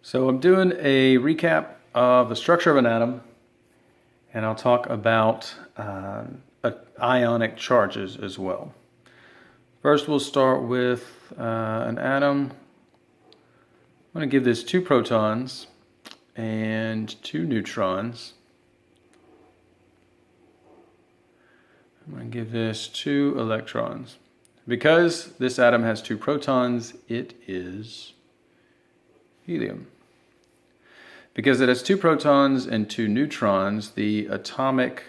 So I'm doing a recap of the structure of an atom, and I'll talk about ionic charges as well. First, we'll start with an atom. I'm going to give this 2 protons and 2 neutrons. I'm going to give this 2 electrons. Because this atom has 2 protons, it is helium. Because it has 2 protons and 2 neutrons, the atomic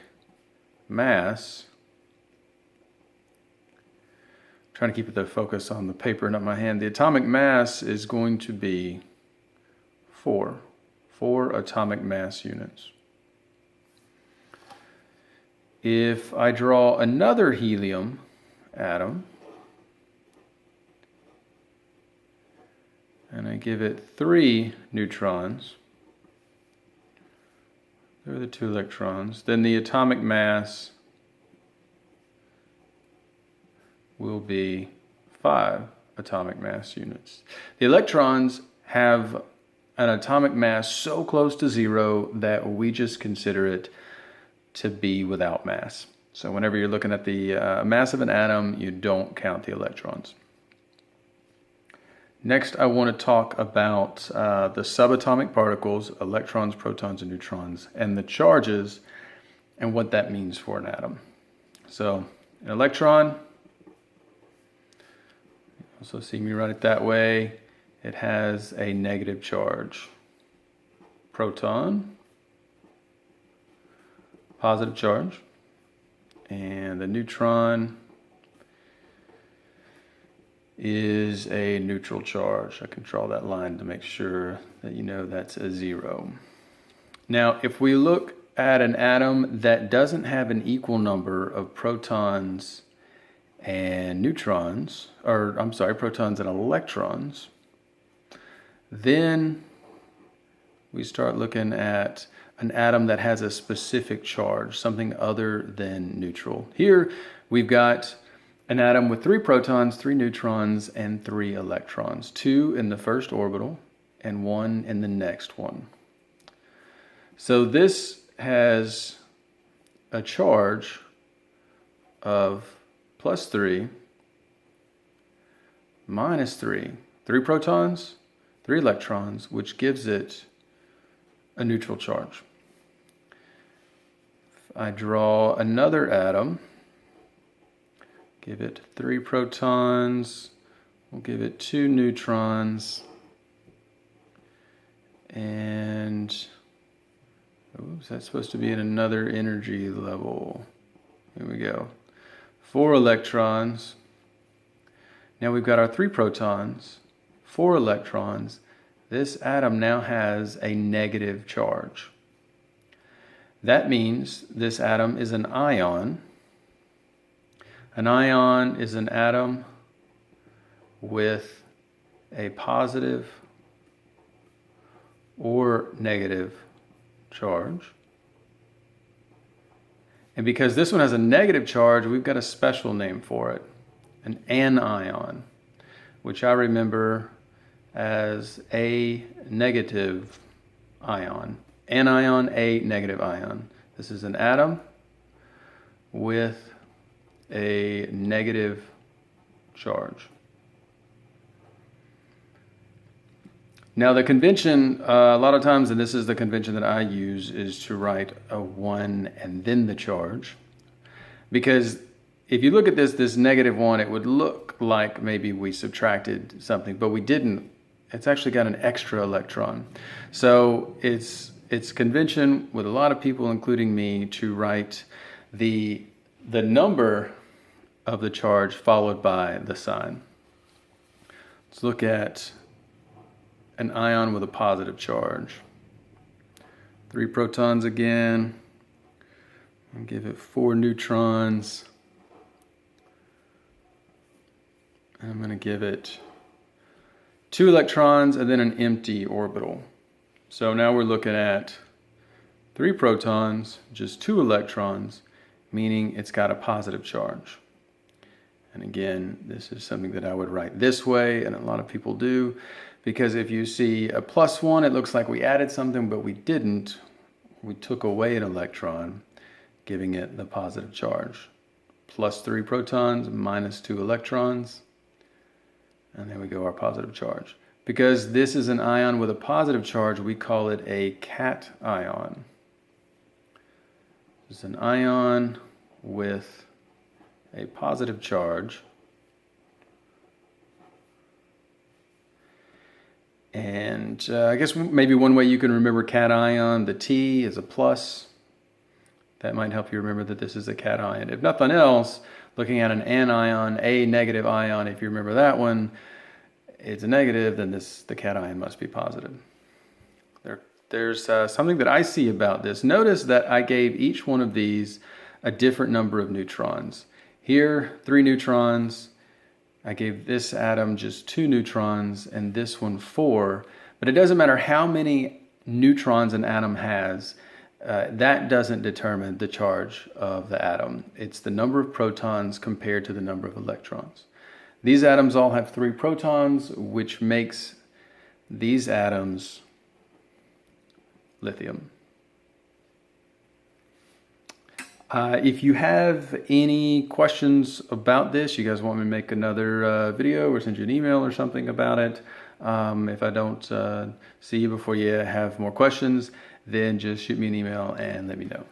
mass, I'm trying to keep the focus on the paper, not my hand, the atomic mass is going to be 4 atomic mass units. If I draw another helium atom, and I give it 3 neutrons, there are the 2 electrons, then the atomic mass will be 5 atomic mass units. The electrons have an atomic mass so close to 0 that we just consider it to be without mass. So whenever you're looking at the mass of an atom, you don't count the electrons. Next, I want to talk about the subatomic particles, electrons, protons, and neutrons, and the charges and what that means for an atom. So, an electron, also see me write it that way, it has a negative charge. Proton, positive charge, and the neutron is a neutral charge. I can draw that line to make sure that you know that's a 0. Now, if we look at an atom that doesn't have an equal number of protons and neutrons, or I'm sorry, protons and electrons, then we start looking at an atom that has a specific charge, something other than neutral. Here we've got an atom with 3 protons, 3 neutrons, and 3 electrons. 2 in the first orbital and 1 in the next one. So this has a charge of +3, -3. 3 protons, 3 electrons, which gives it a neutral charge. If I draw another atom, give it 3 protons, we'll give it 2 neutrons, and oops, that's supposed to be in another energy level. Here we go. 4 electrons. Now we've got our 3 protons, 4 electrons. This atom now has a negative charge. That means this atom is an ion. An ion is an atom with a positive or negative charge. And because this one has a negative charge, we've got a special name for it, an anion, which I remember as a negative ion. Anion, a negative ion. This is an atom with a negative charge. Now the convention, a lot of times, and this is the convention that I use, is to write a 1 and then the charge. Because if you look at this -1, it would look like maybe we subtracted something, but we didn't. It's actually got an extra electron. So it's convention with a lot of people, including me, to write the number of the charge followed by the sign. Let's look at an ion with a positive charge. 3 protons again. I'll give it 4 neutrons. And I'm going to give it 2 electrons and then an empty orbital. So now we're looking at 3 protons, just 2 electrons, meaning it's got a positive charge. And again, this is something that I would write this way, and a lot of people do, because if you see a +1, it looks like we added something, but we didn't. We took away an electron, giving it the positive charge. +3 protons, -2 electrons, and there we go, our positive charge. Because this is an ion with a positive charge, we call it a cation. It's an ion with a positive charge. And I guess maybe one way you can remember cation, the T is a plus. That might help you remember that this is a cation. If nothing else, looking at an anion, a negative ion, if you remember that one, it's a negative, then the cation must be positive. There's something that I see about this. Notice that I gave each one of these a different number of neutrons. Here, 3 neutrons. I gave this atom just 2 neutrons and this one 4. But it doesn't matter how many neutrons an atom has. That doesn't determine the charge of the atom. It's the number of protons compared to the number of electrons. These atoms all have 3 protons, which makes these atoms lithium. If you have any questions about this, you guys want me to make another video or send you an email or something about it. If I don't see you before you have more questions, then just shoot me an email and let me know.